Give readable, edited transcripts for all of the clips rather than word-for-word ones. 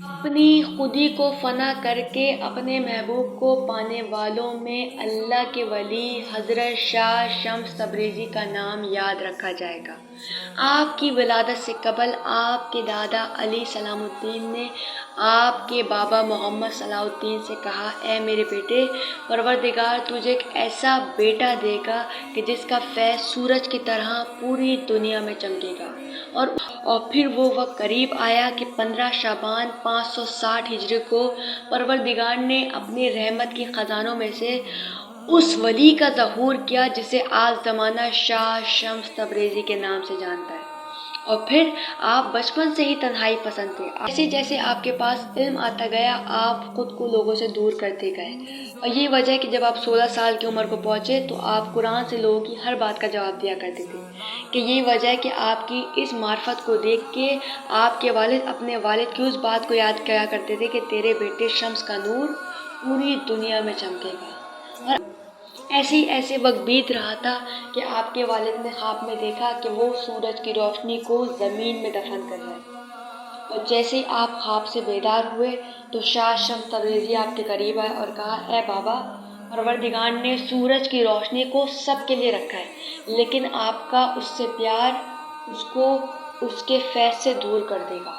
اپنی خودی کو فنا کر کے اپنے محبوب کو پانے والوں میں اللہ کے ولی حضرت شاہ شمس تبریزی کا نام یاد رکھا جائے گا۔ آپ کی ولادت سے قبل آپ کے دادا علی سلام الدین نے آپ کے بابا محمد صلاح الدین سے کہا، اے میرے بیٹے، پروردگار تجھے ایک ایسا بیٹا دے گا کہ جس کا فیض سورج کی طرح پوری دنیا میں چمکے گا۔ اور پھر وہ وقت قریب آیا کہ 15 شعبان 560 ہجری کو پروردگار نے اپنی رحمت کی خزانوں میں سے اس ولی کا ظہور کیا جسے آج زمانہ شاہ شمس تبریزی کے نام سے جانتا ہے۔ اور پھر آپ بچپن سے ہی تنہائی پسند تھے۔ جیسے جیسے آپ کے پاس علم آتا گیا آپ خود کو لوگوں سے دور کرتے گئے، اور یہ وجہ ہے کہ جب آپ 16 سال کی عمر کو پہنچے تو آپ قرآن سے لوگوں کی ہر بات کا جواب دیا کرتے تھے، کہ یہ وجہ ہے کہ آپ کی اس معرفت کو دیکھ کے آپ کے والد اپنے والد کی اس بات کو یاد کیا کرتے تھے کہ تیرے بیٹے شمس کا نور پوری دنیا میں چمکے گا۔ اور ایسے وقت بیت رہا تھا کہ آپ کے والد نے خواب میں دیکھا کہ وہ سورج کی روشنی کو زمین میں دفن کر رہے ہیں، اور جیسے ہی آپ خواب سے بیدار ہوئے تو شاہ شمس تبریزی آپ کے قریب آئے اور کہا، اے بابا، پروردگار نے سورج کی روشنی کو سب کے لیے رکھا ہے، لیکن آپ کا اس سے پیار اس کو اس کے فیض سے دور کر دے گا۔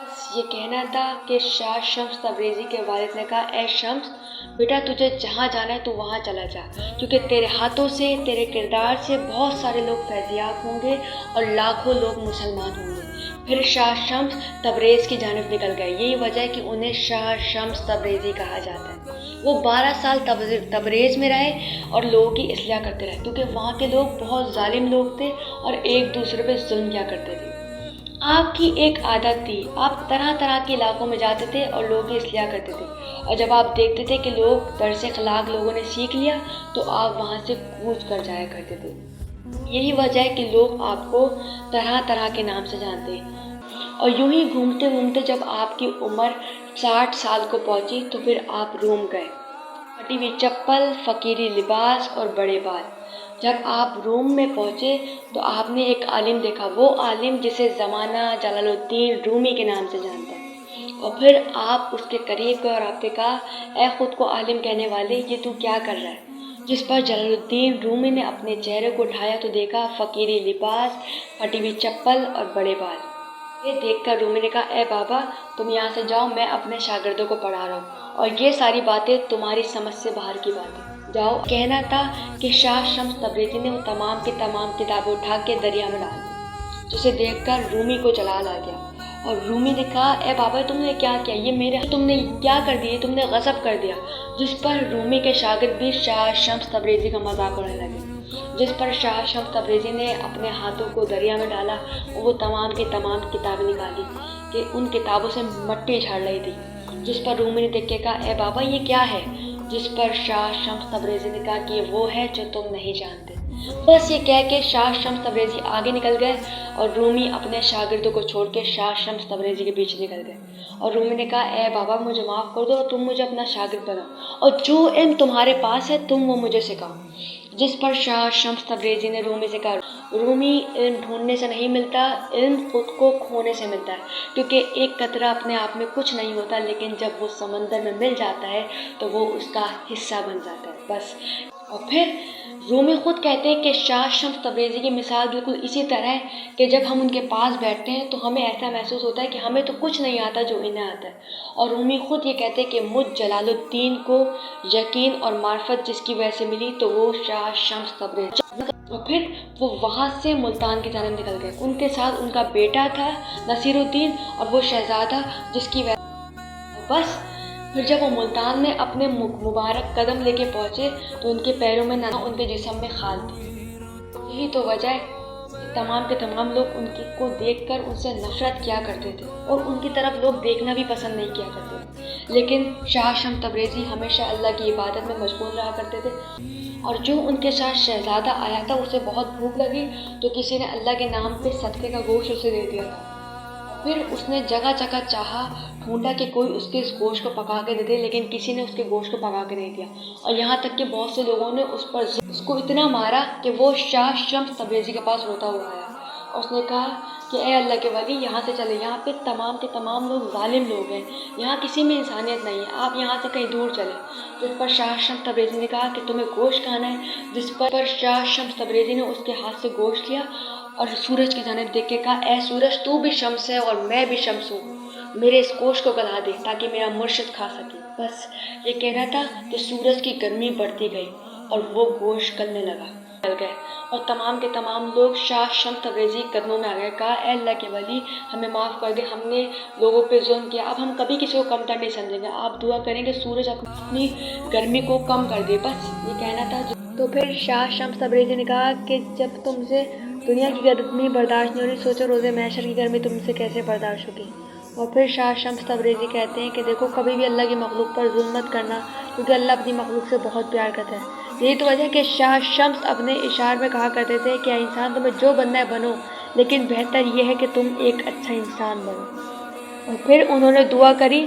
بس یہ کہنا تھا کہ شاہ شمس تبریزی کے والد نے کہا، اے شمس بیٹا، تجھے جہاں جانا ہے تو وہاں چلا جا، کیونکہ تیرے ہاتھوں سے، تیرے کردار سے بہت سارے لوگ فیضیاب ہوں گے اور لاکھوں لوگ مسلمان ہوں گے۔ پھر شاہ شمس تبریز کی جانب نکل گئے۔ یہی وجہ ہے کہ انہیں شاہ شمس تبریزی کہا جاتا ہے۔ وہ 12 سال تبریز میں رہے اور لوگوں کی اصلاح کرتے رہے، کیونکہ وہاں کے لوگ بہت ظالم لوگ تھے اور ایک دوسرے پہ ظلم کیا کرتے تھے۔ آپ کی ایک عادت تھی، آپ طرح طرح کے علاقوں میں جاتے تھے اور لوگوں کی اصلاح کرتے تھے، اور جب آپ دیکھتے تھے کہ لوگ درس اخلاق لوگوں نے سیکھ لیا تو آپ وہاں سے کوچ کر جایا کرتے تھے۔ یہی وجہ ہے کہ لوگ آپ کو طرح طرح کے نام سے جانتے ہیں۔ اور یوں ہی گھومتے گھومتے جب آپ کی عمر 60 سال کو پہنچی تو پھر آپ روم گئے۔ پھٹی ہوئی چپل، فقیری لباس اور بڑے بال۔ جب آپ روم میں پہنچے تو آپ نے ایک عالم دیکھا، وہ عالم جسے زمانہ جلال الدین رومی کے نام سے جانتا ہے۔ اور پھر آپ اس کے قریب گئے اور آپ نے کہا، اے خود کو عالم کہنے والے، یہ تو کیا کر رہا ہے؟ جس پر جلال الدین رومی نے اپنے چہرے کو اٹھایا تو دیکھا فقیری لباس، پھٹی ہوئی چپل اور بڑے بال۔ یہ دیکھ کر رومی نے کہا، اے بابا، تم یہاں سے جاؤ، میں اپنے شاگردوں کو پڑھا رہا ہوں اور یہ ساری باتیں تمہاری سمجھ سے باہر کی باتیں، جاؤ۔ کہنا تھا کہ شاہ شمس تبریزی نے وہ تمام کی تمام کتابیں اٹھا کے دریا میں ڈال دی، جسے دیکھ کر رومی کو جلال آ گیا، اور رومی نے کہا، اے بابا، تم نے کیا کیا؟ یہ میرے تم نے کیا کر دیا؟ تم نے غصب کر دیا۔ جس پر رومی کے شاگرد بھی شاہ شمس تبریزی کا مذاق اڑانے لگے، جس پر شاہ شمس تبریزی نے اپنے ہاتھوں کو دریا میں ڈالا اور وہ تمام کی تمام کتابیں نکالی کہ ان کتابوں سے مٹی جھاڑ رہی تھی، جس پر رومی نے دیکھ کے کہا، اے بابا، یہ کیا ہے؟ جس پر شاہ شمس تبریزی نے کہا کہ یہ وہ ہے جو تم نہیں جانتے۔ بس یہ کہہ کے شاہ شمس تبریزی آگے نکل گئے اور رومی اپنے شاگردوں کو چھوڑ کے شاہ شمس تبریزی کے پیچھے نکل گئے، اور رومی نے کہا، اے بابا، مجھے معاف کر دو اور تم مجھے اپنا شاگرد بناؤ اور جو علم تمہارے پاس ہے تم وہ مجھے سکھاؤ۔ جس پر شاہ شمس تبریزی نے رومی سے کہا، رومی، علم ڈھونڈنے سے نہیں ملتا، علم خود کو کھونے سے ملتا ہے، کیونکہ ایک قطرہ اپنے آپ میں کچھ نہیں ہوتا، لیکن جب وہ سمندر میں مل جاتا ہے تو وہ اس کا حصہ بن جاتا ہے۔ بس۔ اور پھر رومی خود کہتے ہیں کہ شاہ شمس تبریزی کی مثال بالکل اسی طرح ہے کہ جب ہم ان کے پاس بیٹھتے ہیں تو ہمیں ایسا محسوس ہوتا ہے کہ ہمیں تو کچھ نہیں آتا جو انہیں آتا ہے۔ اور رومی خود یہ کہتے ہیں کہ مجھ جلال الدین کو یقین اور معرفت جس کی وجہ سے ملی تو وہ شاہ شمس تبریزی۔ اور پھر وہ وہاں سے ملتان کی جانب نکل گئے۔ ان کے ساتھ ان کا بیٹا تھا نصیر الدین اور وہ شہزادہ جس کی بس۔ پھر جب وہ ملتان میں اپنے مبارک قدم لے کے پہنچے تو ان کے پیروں میں نہ ان کے جسم میں خال تھی۔ یہی تو وجہ ہے کہ تمام کے تمام لوگ ان کو دیکھ کر ان سے نفرت کیا کرتے تھے اور ان کی طرف لوگ دیکھنا بھی پسند نہیں کیا کرتے تھے، لیکن شاہ شمس تبریزی ہمیشہ اللہ کی عبادت میں مشغول رہا کرتے تھے۔ اور جو ان کے ساتھ شہزادہ آیا تھا اسے بہت بھوک لگی تو کسی نے اللہ کے نام پہ صدقے کا گوشت اسے دے دیا تھا۔ پھر اس نے جگہ جگہ چاہا، ڈھونڈا کہ کوئی اس کے اس گوشت کو پکا کے دے دے، لیکن کسی نے اس کے گوشت کو پکا کے نہیں دیا، اور یہاں تک کہ بہت سے لوگوں نے اس کو اتنا مارا کہ وہ شاہ شمس تبریزی کے پاس روتا ہوا آیا اور اس نے کہا کہ اے اللہ کے ولی یہاں سے چلے، یہاں پہ تمام کے تمام لوگ ظالم لوگ ہیں، یہاں کسی میں انسانیت نہیں ہے، آپ یہاں سے کہیں دور چلیں۔ جس پر شاہ شمس تبریزی نے کہا کہ تمہیں گوشت کھانا ہے، جس پر شاہ شمس تبریزی نے اس کے ہاتھ سے گوشت لیا اور سورج کی جانب دیکھ کے کہا اے سورج تو بھی شمس ہے اور میں بھی شمس ہوں، میرے اس گوشت کو گلا دے تاکہ میرا مرشد کھا سکے۔ بس یہ کہنا تھا کہ سورج کی گرمی بڑھتی گئی اور وہ گوشت گلنے لگا، گل گئے، اور تمام کے تمام لوگ شاہ شمس تبریزی کے قدموں میں آ گئے۔ کہا اے اللہ کے ولی ہمیں معاف کر دے، ہم نے لوگوں پہ ظلم کیا، اب ہم کبھی کسی کو کم تر نہیں سمجھیں گے، آپ دعا کریں کہ سورج اپنی گرمی کو کم کر دے۔ بس یہ کہنا تھا۔ تو پھر شاہ شمس تبریزی نے کہا کہ جب تم سے دنیا کی گرمی برداشت نہیں ہو رہی، سوچو روز محشر کی گرمی تم سے کیسے برداشت ہوگی۔ اور پھر شاہ شمس تبریزی کہتے ہیں کہ دیکھو کبھی بھی اللہ کی مخلوق پر ظلم مت کرنا، کیونکہ اللہ اپنی مخلوق سے بہت پیار کرتا ہے۔ یہی تو وجہ ہے کہ شاہ شمس اپنے اشعار میں کہا کرتے تھے کہ اے انسان تمہیں جو بننا ہے بنو، لیکن بہتر یہ ہے کہ تم ایک اچھا انسان بنو۔ اور پھر انہوں نے دعا کری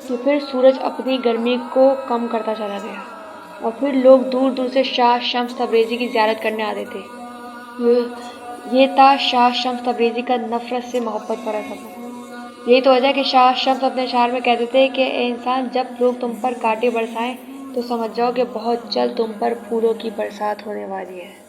کہ پھر سورج اپنی گرمی کو کم کرتا چلا گیا، اور پھر لوگ دور دور سے شاہ شمس تبریزی کی زیارت کرنے آتے تھے۔ یہ تھا شاہ شمس تبریزی کا نفرت سے محبت بھرا سفر۔ یہی تو وجہ ہے کہ شاہ شمس اپنے اشعار میں کہتے تھے کہ اے انسان جب لوگ تم پر کانٹے برسائیں تو سمجھ جاؤ کہ بہت جلد تم پر پھولوں کی برسات ہونے والی ہے۔